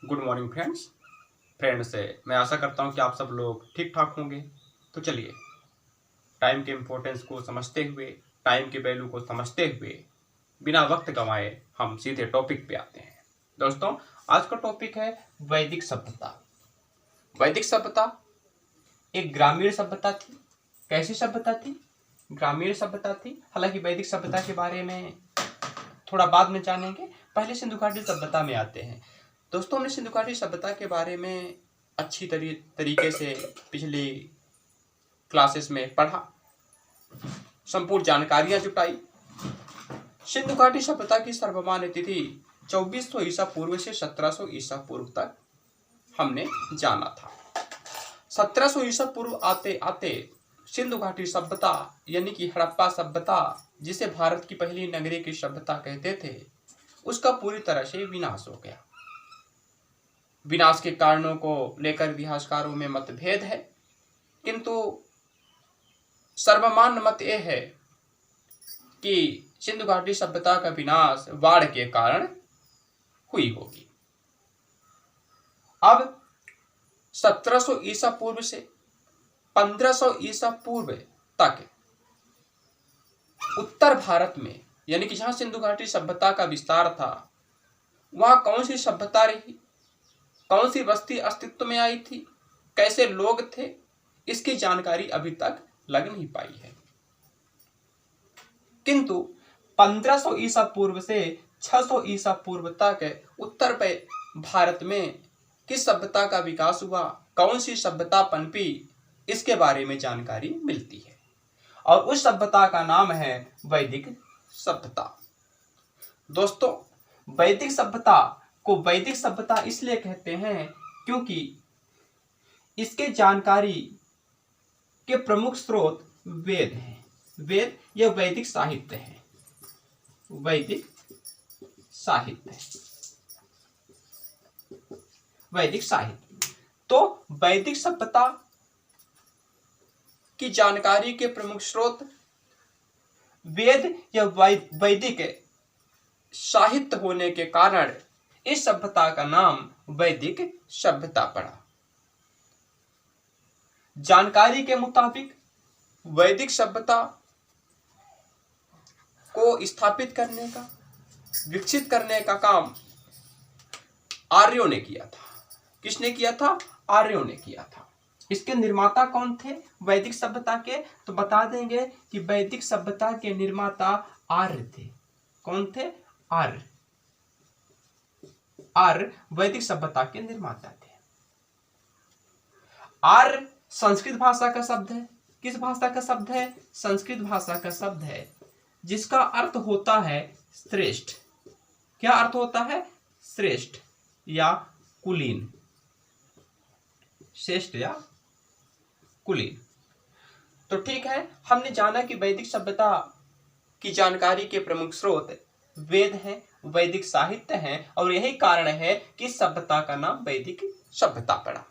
Good morning friends मैं आशा करता हूँ कि आप सब लोग ठीक ठाक होंगे। तो चलिए, टाइम के इम्पोर्टेंस को समझते हुए, टाइम के वैल्यू को समझते हुए, बिना वक्त गंवाए हम सीधे टॉपिक पे आते हैं। दोस्तों, आज का टॉपिक है वैदिक सभ्यता। वैदिक सभ्यता एक ग्रामीण सभ्यता थी। कैसी सभ्यता थी? ग्रामीण सभ्यता थी। हालांकि वैदिक सभ्यता के बारे में थोड़ा बाद में जानेंगे, पहले सिंधु घाटी सभ्यता में आते हैं। दोस्तों, हमने सिंधु घाटी सभ्यता के बारे में अच्छी तरीके से पिछली क्लासेस में पढ़ा, संपूर्ण जानकारियां जुटाई। सिंधु घाटी सभ्यता की सर्वमान्य तिथि 2400 ईसा पूर्व से 1700 ईसा पूर्व तक हमने जाना था। 1700 ईसा पूर्व आते आते सिंधु घाटी सभ्यता यानी कि हड़प्पा सभ्यता, जिसे भारत की पहली नगरीय की सभ्यता कहते थे, उसका पूरी तरह से विनाश हो गया। विनाश के कारणों को लेकर इतिहासकारों में मतभेद है, किंतु सर्वमान्य मत यह है कि सिंधु घाटी सभ्यता का विनाश बाढ़ के कारण हुई होगी। अब 1700 ईसा पूर्व से 1500 ईसा पूर्व तक उत्तर भारत में, यानी कि जहां सिंधु घाटी सभ्यता का विस्तार था, वहां कौन सी सभ्यता रही, कौन सी बस्ती अस्तित्व में आई थी, कैसे लोग थे, इसकी जानकारी अभी तक लग नहीं पाई है। किंतु 1500 ईसा पूर्व से 600 ईसा पूर्व तक उत्तर भारत में किस सभ्यता का विकास हुआ, कौन सी सभ्यता पनपी, इसके बारे में जानकारी मिलती है, और उस सभ्यता का नाम है वैदिक सभ्यता। दोस्तों, वैदिक सभ्यता को वैदिक सभ्यता इसलिए कहते हैं क्योंकि इसके जानकारी के प्रमुख स्रोत वेद हैं। वेद यह वैदिक साहित्य है। वैदिक साहित्य, वैदिक साहित्य। तो वैदिक सभ्यता की जानकारी के प्रमुख स्रोत वेद या वैदिक साहित्य होने के कारण इस सभ्यता का नाम वैदिक सभ्यता पड़ा। जानकारी के मुताबिक वैदिक सभ्यता को स्थापित करने का, विकसित करने का काम आर्यों ने किया था। किसने किया था? आर्यों ने किया था। इसके निर्माता कौन थे वैदिक सभ्यता के? तो बता देंगे कि वैदिक सभ्यता के निर्माता आर्य थे। कौन थे? आर्य। आर्य वैदिक सभ्यता के निर्माता थे। आर्य संस्कृत भाषा का शब्द है। किस भाषा का शब्द है? संस्कृत भाषा का शब्द है, जिसका अर्थ होता है श्रेष्ठ। क्या अर्थ होता है? श्रेष्ठ या कुलीन। श्रेष्ठ या कुलीन। तो ठीक है, हमने जाना कि वैदिक सभ्यता की जानकारी के प्रमुख स्रोत वेद हैं, वैदिक साहित्य हैं, और यही कारण है कि इस सभ्यता का नाम वैदिक सभ्यता पड़ा।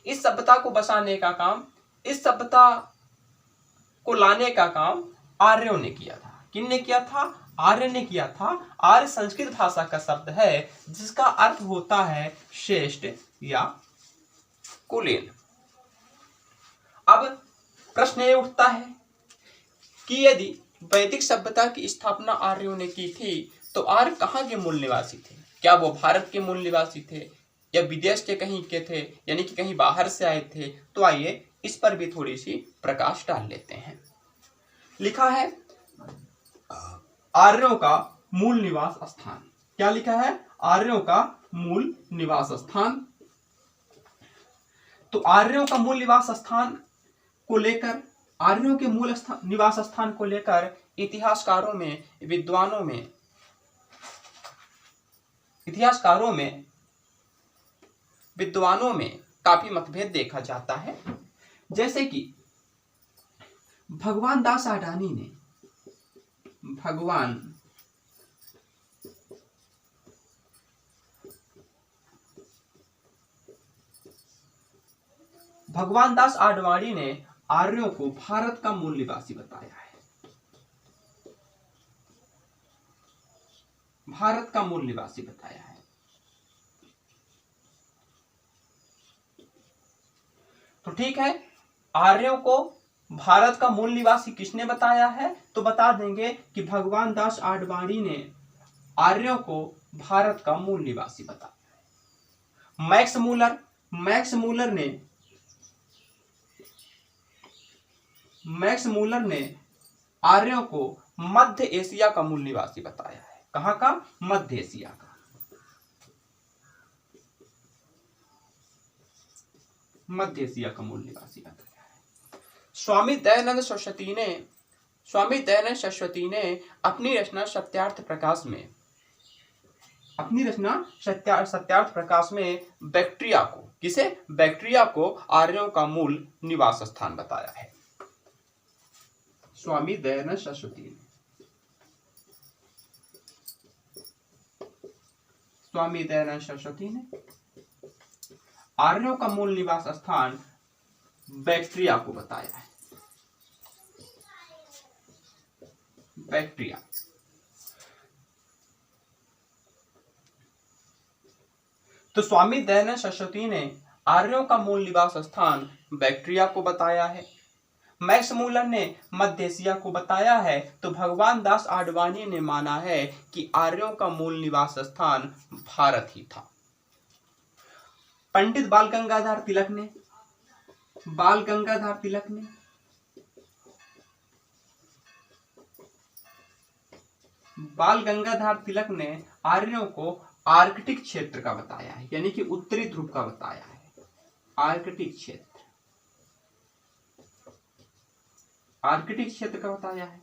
इस सभ्यता को बसाने का काम, इस सभ्यता को लाने का काम आर्यों ने किया था। किसने किया था? आर्य ने किया था। आर्य संस्कृत भाषा का शब्द है, जिसका अर्थ होता है श्रेष्ठ या कुलीन। अब प्रश्न ये उठता है कि यदि वैदिक सभ्यता की स्थापना आर्यों ने की थी, तो आर्य कहाँ के मूल निवासी थे? क्या वो भारत के मूल निवासी थे या विदेश के कहीं के थे, यानी कि कहीं बाहर से आए थे? तो आइए इस पर भी थोड़ी सी प्रकाश डाल लेते हैं। लिखा है आर्यों का मूल निवास स्थान। क्या लिखा है? आर्यों का मूल निवास स्थान। तो आर्यों का मूल निवास स्थान को लेकर, आर्यों के मूल निवास स्थान को लेकर इतिहासकारों में, विद्वानों में, विद्वानों में काफी मतभेद देखा जाता है। जैसे कि भगवान दास अडानी ने भगवान दास आडवाणी ने आर्यों को भारत का मूल निवासी बताया है। भारत का मूल निवासी बताया है। ठीक है, आर्यों को भारत का मूल निवासी किसने बताया है? तो बता देंगे कि भगवान दास आडवाणी ने आर्यों को भारत का मूल निवासी बताया। मैक्स मूलर ने आर्यों को मध्य एशिया का मूल निवासी बताया है। कहां का? मध्य एशिया का। मध्य एशिया का मूल निवासी बताया है। स्वामी दयानंद सरस्वती ने अपनी रचना सत्यार्थ प्रकाश में बैक्ट्रिया को आर्यों का मूल निवास स्थान बताया है। स्वामी दयानंद सरस्वती ने आर्यों का मूल निवास स्थान बैक्ट्रिया को बताया है। बैक्ट्रिया। तो स्वामी दयानंद सरस्वती ने आर्यों का मूल निवास स्थान बैक्ट्रिया को बताया है। मैक्स मूलर ने मध्य एशिया को बताया है। तो भगवान दास आडवाणी ने माना है कि आर्यों का मूल निवास स्थान भारत ही था। पंडित बाल गंगाधर तिलक ने आर्यों को आर्कटिक क्षेत्र का बताया है, यानी कि उत्तरी ध्रुव का बताया है। आर्कटिक क्षेत्र का बताया है,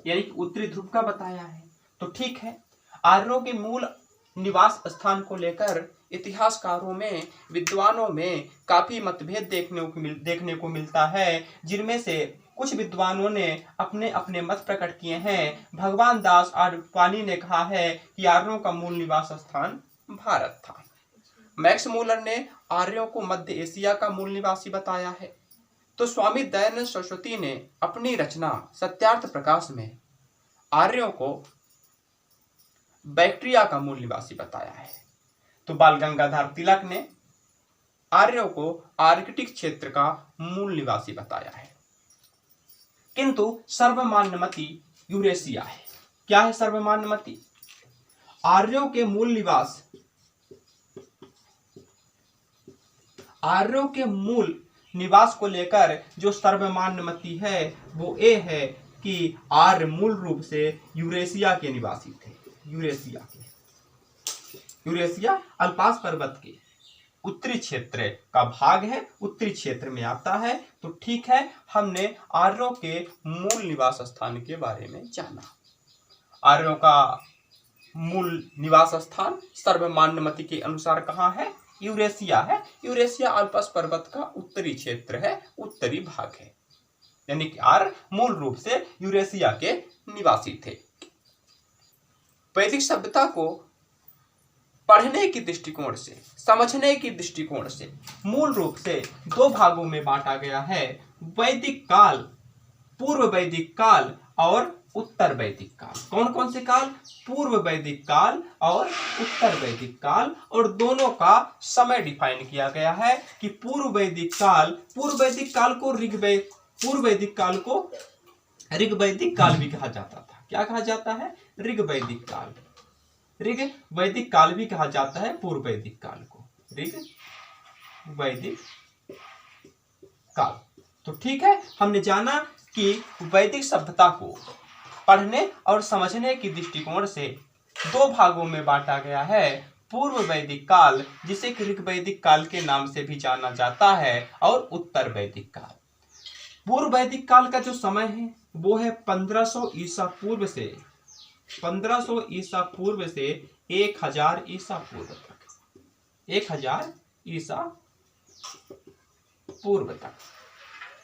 यानी कि उत्तरी ध्रुव का बताया है। तो ठीक है, आर्यों के मूल निवास स्थान को लेकर इतिहासकारों में, विद्वानों में काफी मतभेद देखने को मिलता है, जिनमें से कुछ विद्वानों ने अपने अपने मत प्रकट किए हैं। भगवान दास आडवाणी ने कहा है कि आर्यों का मूल निवास स्थान भारत था। मैक्स मूलर ने आर्यों को मध्य एशिया का मूल निवासी बताया है। तो स्वामी दयानंद सरस्वती ने अपनी रचना सत्यार्थ प्रकाश में आर्यों को बैक्ट्रिया का मूल निवासी बताया है। तो बाल गंगाधर तिलक ने आर्यों को आर्कटिक क्षेत्र का मूल निवासी बताया है। किंतु सर्वमान्य मति यूरेशिया है। क्या है सर्वमान्य मति? आर्यों के मूल निवास को लेकर जो सर्वमान्य मति है वो ये है कि आर्य मूल रूप से यूरेशिया के निवासी थे। यूरेशिया अल्पास पर्वत के उत्तरी क्षेत्र का भाग है, उत्तरी क्षेत्र में आता है। तो ठीक है, हमने आर्यों के मूल निवास स्थान के बारे में जाना। आर्यों का मूल निवास स्थान सर्वमान्य मति के अनुसार कहाँ है? यूरेशिया है। यूरेशिया अल्पास पर्वत का उत्तरी क्षेत्र है, उत्तरी भाग है, यानी कि आर्य मूल रूप से यूरेशिया के निवासी थे। वैदिक सभ्यता को पढ़ने की दृष्टिकोण से, समझने की दृष्टिकोण से मूल रूप से दो भागों में बांटा गया है। वैदिक काल, पूर्व वैदिक काल और उत्तर वैदिक काल। कौन कौन से काल? पूर्व वैदिक काल और उत्तर वैदिक काल। और दोनों का समय डिफाइन किया गया है कि पूर्व वैदिक काल को ऋग वैदिक काल भी कहा जाता था। क्या कहा जाता है? ऋग वैदिक काल। ऋग वैदिक काल भी कहा जाता है पूर्व वैदिक काल को, ऋग वैदिक काल। तो ठीक है, हमने जाना कि वैदिक सभ्यता को पढ़ने और समझने की दृष्टिकोण से दो भागों में बांटा गया है। पूर्व वैदिक काल, जिसे ऋग वैदिक काल के नाम से भी जाना जाता है, और उत्तर वैदिक काल। पूर्व वैदिक काल का जो समय है वो है 1500 ईसा पूर्व से 1000 ईसा पूर्व तक। 1000 ईसा पूर्व तक।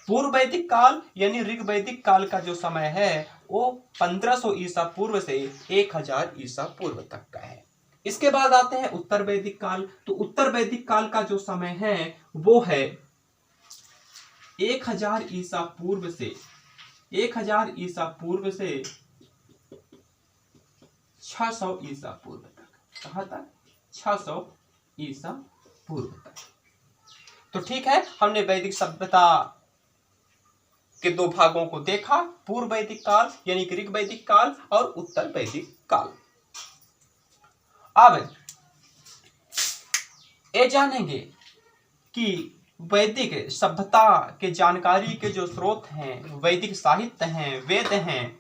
पूर्व वैदिक काल यानी ऋग वैदिक काल का जो समय है वो 1500 ईसा पूर्व से 1000 ईसा पूर्व तक का है। इसके बाद आते हैं उत्तर वैदिक काल। तो उत्तर वैदिक काल का जो समय है वो है 1000 ईसा पूर्व से 600 ईसा पूर्व तक। कहां तक? 600 ईसा पूर्व तक। तो ठीक है, हमने वैदिक सभ्यता के दो भागों को देखा, पूर्व वैदिक काल यानी कि ऋग वैदिक काल और उत्तर वैदिक काल। अब ये जानेंगे कि वैदिक सभ्यता के जानकारी के जो स्रोत हैं, वैदिक साहित्य हैं, वेद हैं,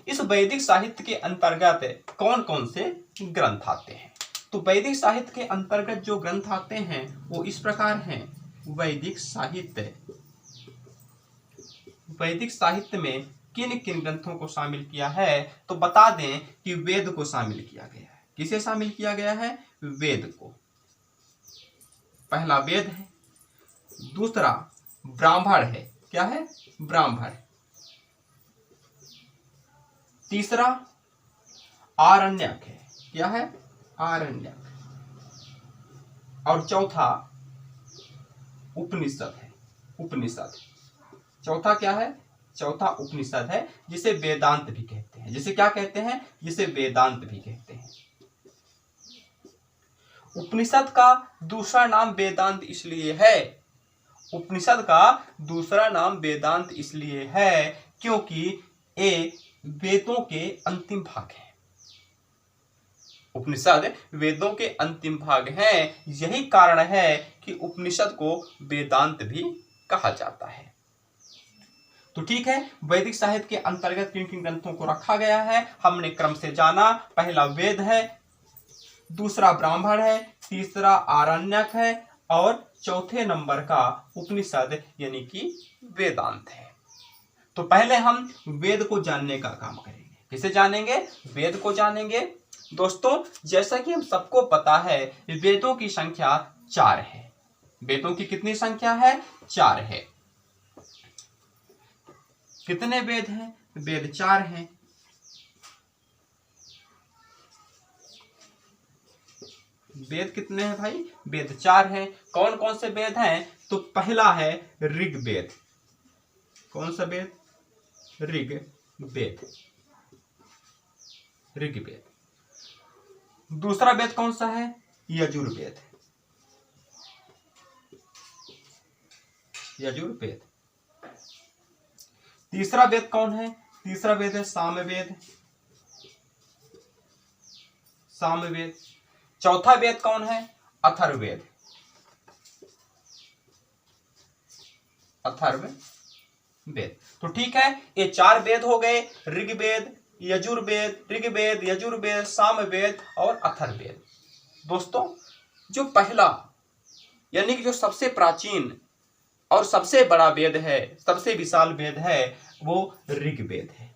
इस वैदिक साहित्य के अंतर्गत कौन कौन से ग्रंथ आते हैं। तो वैदिक साहित्य के अंतर्गत जो ग्रंथ आते हैं वो इस प्रकार हैं। वैदिक साहित्य, वैदिक साहित्य में किन किन ग्रंथों को शामिल किया है, तो बता दें कि वेद को शामिल किया गया है। किसे शामिल किया गया है? वेद को। पहला वेद है, दूसरा ब्राह्मण है। क्या है? ब्राह्मण। तीसरा आरण्यक है। क्या है? आरण्यक। और चौथा उपनिषद है। उपनिषद। चौथा क्या है? चौथा उपनिषद है, जिसे वेदांत भी कहते हैं। जिसे क्या कहते हैं? जिसे वेदांत भी कहते हैं। उपनिषद का दूसरा नाम वेदांत इसलिए है, उपनिषद का दूसरा नाम वेदांत इसलिए है क्योंकि ये वेदों के अंतिम भाग हैं। उपनिषद वेदों के अंतिम भाग हैं, यही कारण है कि उपनिषद को वेदांत भी कहा जाता है। तो ठीक है, वैदिक साहित्य के अंतर्गत किन किन ग्रंथों को रखा गया है हमने क्रम से जाना। पहला वेद है, दूसरा ब्राह्मण है, तीसरा आरण्यक है और चौथे नंबर का उपनिषद यानी कि वेदांत है। तो पहले हम वेद को जानने का काम करेंगे। किसे जानेंगे? वेद को जानेंगे। दोस्तों, जैसा कि हम सबको पता है, वेदों की संख्या 4 है। वेदों की कितनी संख्या है? 4 है। कितने वेद हैं? वेद 4 हैं। वेद कितने हैं भाई? वेद 4 हैं। कौन कौन से वेद हैं? तो पहला है ऋग्वेद। कौन सा वेद? ऋग्वेद। ऋग्वेद। दूसरा वेद कौन सा है? यजुर्वेद। यजुर्वेद। तीसरा वेद कौन है? तीसरा वेद है सामवेद। सामवेद। चौथा वेद कौन है? अथर्ववेद। अथर्ववेद। तो ठीक है, ये 4 वेद हो गए, ऋग्वेद, यजुर्वेद, सामवेद और अथर्ववेद। दोस्तों, जो पहला यानी कि जो सबसे प्राचीन और सबसे बड़ा वेद है, सबसे विशाल वेद है, वो ऋग्वेद है।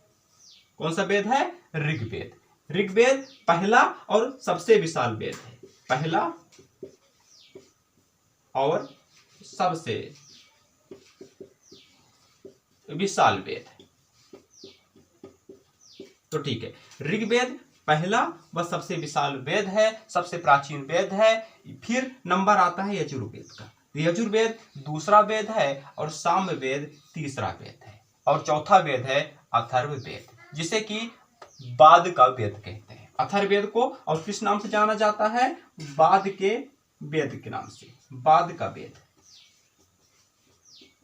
कौन सा वेद है? ऋग्वेद। ऋग्वेद पहला और सबसे विशाल वेद है। पहला और सबसे विशाल वेद। तो ठीक है, ऋग्वेद पहला व सबसे विशाल वेद है, सबसे प्राचीन वेद है। फिर नंबर आता है यजुर्वेद का। यजुर्वेद दूसरा वेद है और सामवेद तीसरा वेद है और चौथा वेद है अथर्ववेद, जिसे कि बाद का वेद कहते हैं। अथर्ववेद को और किस नाम से जाना जाता है? बाद के वेद के नाम से। बाद का वेद।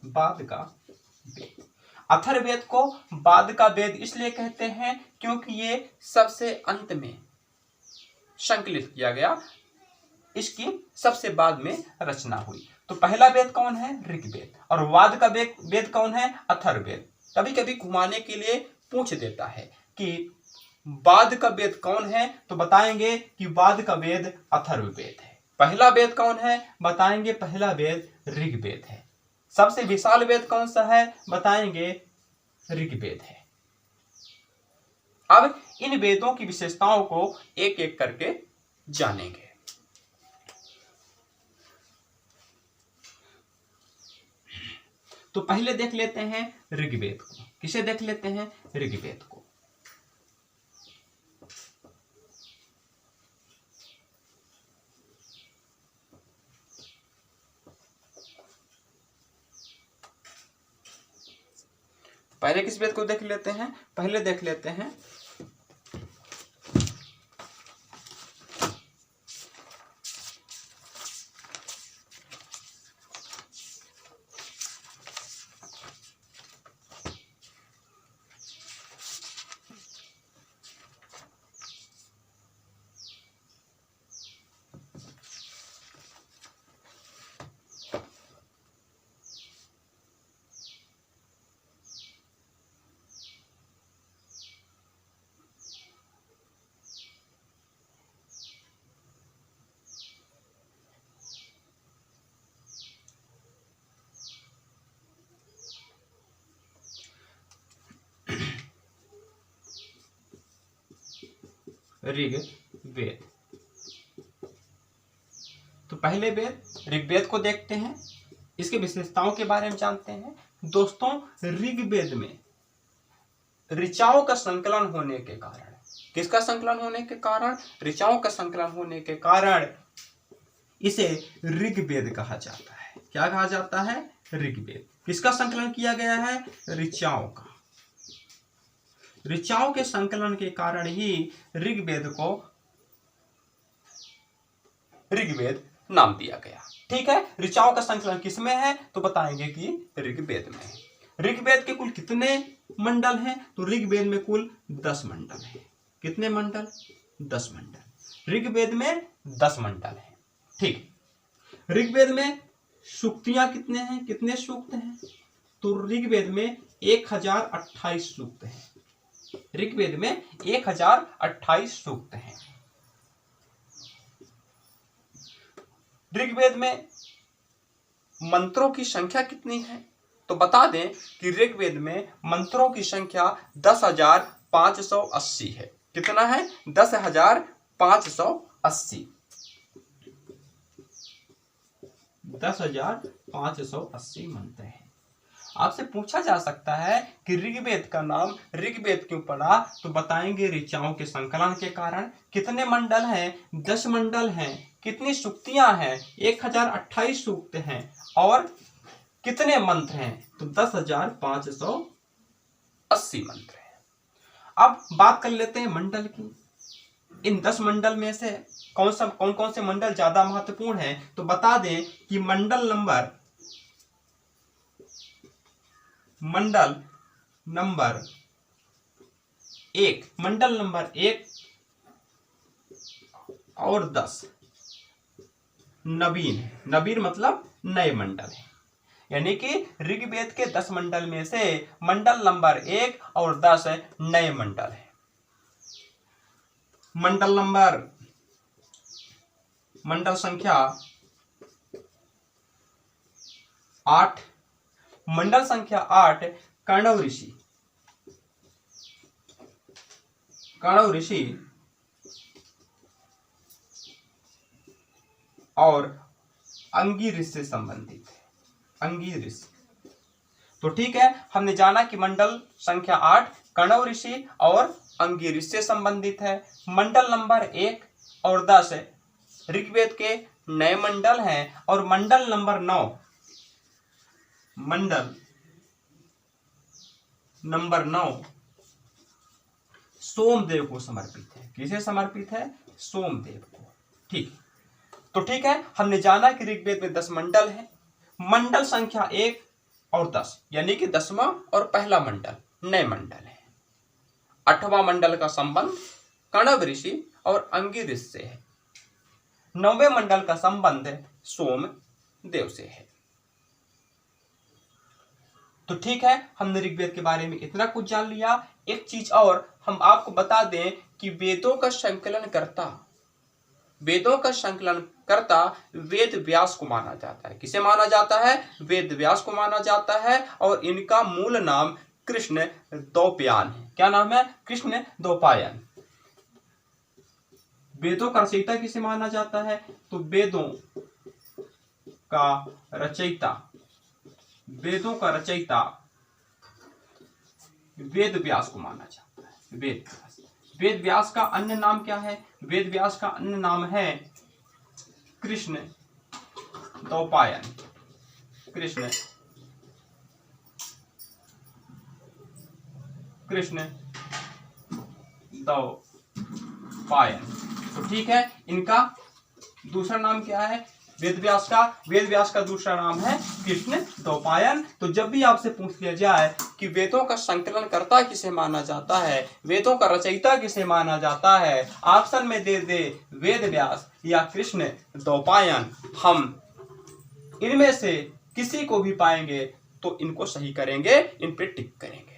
बाद का वेद। अथर्ववेद को बाद का वेद इसलिए कहते हैं क्योंकि ये सबसे अंत में संकलित किया गया, इसकी सबसे बाद में रचना हुई। तो पहला वेद कौन है? ऋग्वेद। और बाद का वेद कौन है? अथर्ववेद। कभी कभी घुमाने के लिए पूछ देता है कि बाद का वेद कौन है, तो बताएंगे कि बाद का वेद अथर्ववेद है। पहला वेद कौन है? बताएंगे पहला वेद ऋग्वेद है। सबसे विशाल वेद कौन सा है? बताएंगे ऋग्वेद है। अब इन वेदों की विशेषताओं को एक एक करके जानेंगे। तो पहले देख लेते हैं ऋग्वेद को। किसे देख लेते हैं? ऋग्वेद को। पहले किस वेद को देख लेते हैं? पहले देख लेते हैं ऋग्वेद। तो पहले वेद ऋग्वेद को देखते हैं, इसकी विशेषताओं के बारे में जानते हैं। दोस्तों, ऋग्वेद में ऋचाओं का संकलन होने के कारण, किसका संकलन होने के कारण? ऋचाओं का संकलन होने के कारण इसे ऋग्वेद कहा जाता है। क्या कहा जाता है? ऋग्वेद। किसका संकलन किया गया है? ऋचाओं का। ऋचाओं के संकलन के कारण ही ऋग्वेद को ऋग्वेद नाम दिया गया। ठीक है, ऋचाओं का संकलन किसमें है? तो बताएंगे कि ऋग्वेद में है। ऋग्वेद के कुल कितने मंडल हैं? तो ऋग्वेद में कुल 10 मंडल हैं। कितने मंडल? 10 मंडल। ऋग्वेद में 10 मंडल हैं। ठीक, ऋग्वेद में सूक्तियां कितने हैं? कितने सूक्त हैं? तो ऋग्वेद में 1028 सूक्त हैं। ऋग्वेद में 1028 सूक्त हैं। ऋग्वेद में मंत्रों की संख्या कितनी है? तो बता दें कि ऋग्वेद में मंत्रों की संख्या 10,580 है। कितना है? 10,580। 10,580 मंत्र हैं। आपसे पूछा जा सकता है कि ऋग्वेद का नाम ऋग्वेद क्यों पड़ा? तो बताएंगे ऋचाओं के संकलन के कारण। कितने मंडल हैं? 10 मंडल हैं। कितनी सूक्तियां हैं? 1028 सूक्त हैं। और कितने मंत्र हैं? तो 10,580 मंत्र हैं। अब बात कर लेते हैं मंडल की। इन 10 मंडल में से कौन कौन से मंडल ज्यादा महत्वपूर्ण है? तो बता दें कि मंडल नंबर 1, मंडल नंबर 1 और 10 नवीन है। नवीन मतलब नए मंडल है। यानी कि ऋग्वेद के 10 मंडल में से मंडल नंबर 1 और 10 नए मंडल है। मंडल संख्या 8, मंडल संख्या 8 कण्व ऋषि और अंगिरस से संबंधित है। अंगिरस। तो ठीक है, हमने जाना कि मंडल संख्या 8 कण्व ऋषि और अंगिरस से संबंधित है। मंडल नंबर 1 और 10 ऋग्वेद के नए मंडल हैं। और मंडल नंबर 9 सोमदेव को समर्पित है। किसे समर्पित है? सोमदेव को। ठीक, तो ठीक है, हमने जाना कि ऋग्वेद में 10 मंडल हैं। मंडल संख्या 1 और 10 यानी कि 10वां और पहला मंडल नए मंडल है। 8वां मंडल का संबंध कण्व ऋषि और अंगिरस से है। 9वें मंडल का संबंध सोमदेव से है। तो ठीक है, हमने ऋग्वेद के बारे में इतना कुछ जान लिया। एक चीज और हम आपको बता दें कि वेदों का संकलन करता वेद व्यास को माना जाता है। किसे माना जाता है? वेद व्यास को माना जाता है। और इनका मूल नाम कृष्ण द्वैपायन है। क्या नाम है? कृष्ण द्वैपायन। वेदों का रचयिता किसे माना जाता है? तो वेदों का रचयिता वेद व्यास को माना जाता है। वेद व्यास का अन्य नाम क्या है? वेद व्यास का अन्य नाम है कृष्ण द्वैपायन। कृष्ण द्वैपायन। तो ठीक है, इनका दूसरा नाम क्या है? वेद व्यास का दूसरा नाम है कृष्ण द्वैपायन। तो जब भी आपसे पूछ लिया जाए कि वेदों का संकलन करता किसे माना जाता है, वेदों का रचयिता किसे माना जाता है, ऑप्शन में दे दे वेद व्यास या कृष्ण द्वैपायन, हम इनमें से किसी को भी पाएंगे तो इनको सही करेंगे, इन पे टिक करेंगे।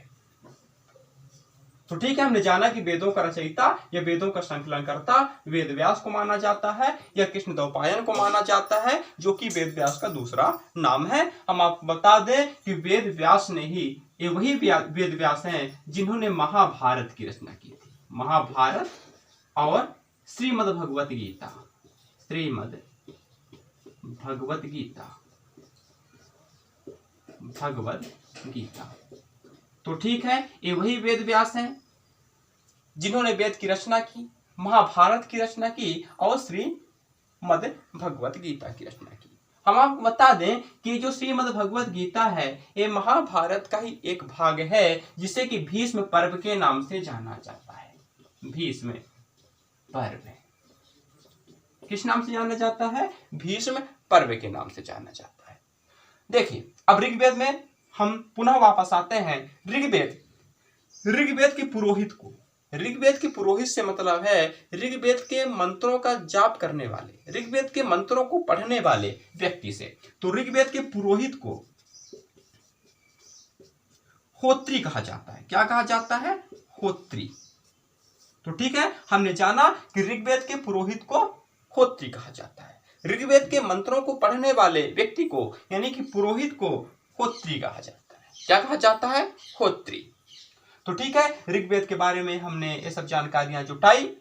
तो ठीक है, हमने जाना कि वेदों का रचयिता या वेदों का संकलन करता वेद व्यास को माना जाता है या कृष्ण द्वैपायन को माना जाता है, जो कि वेद व्यास का दूसरा नाम है। हम आपको बता दें कि वेद व्यास ने ही, ये वही वेद व्यास हैं जिन्होंने महाभारत की रचना की थी। महाभारत और श्रीमद् भगवत गीता, श्रीमद् भगवत गीता, भगवत गीता। तो ठीक है, ये वही वेद व्यास हैं जिन्होंने वेद की रचना की, महाभारत की रचना की और श्रीमद् भगवत गीता की रचना की। हम आपको बता दें कि जो श्रीमद् भगवत गीता है ये महाभारत का ही एक भाग है जिसे कि भीष्म पर्व के नाम से जाना जाता है। भीष्म पर्व किस नाम से जाना जाता है? भीष्म पर्व के नाम से जाना जाता है। देखिए, अब ऋग्वेद में हम पुनः वापस आते हैं। ऋग्वेद के पुरोहित को, ऋग्वेद के पुरोहित से मतलब है ऋग्वेद के मंत्रों का जाप करने वाले, ऋग्वेद के मंत्रों को पढ़ने वाले व्यक्ति से। तो ऋग्वेद के पुरोहित को होत्री कहा जाता है। क्या कहा जाता है? होत्री। तो ठीक है, हमने जाना कि ऋग्वेद के पुरोहित को होत्री कहा जाता है। ऋग्वेद के मंत्रों को पढ़ने वाले व्यक्ति को यानी कि पुरोहित को होत्री कहा जाता है। क्या कहा जाता है? होत्री। तो ठीक है, ऋग्वेद के बारे में हमने ये सब जानकारियां जुटाई।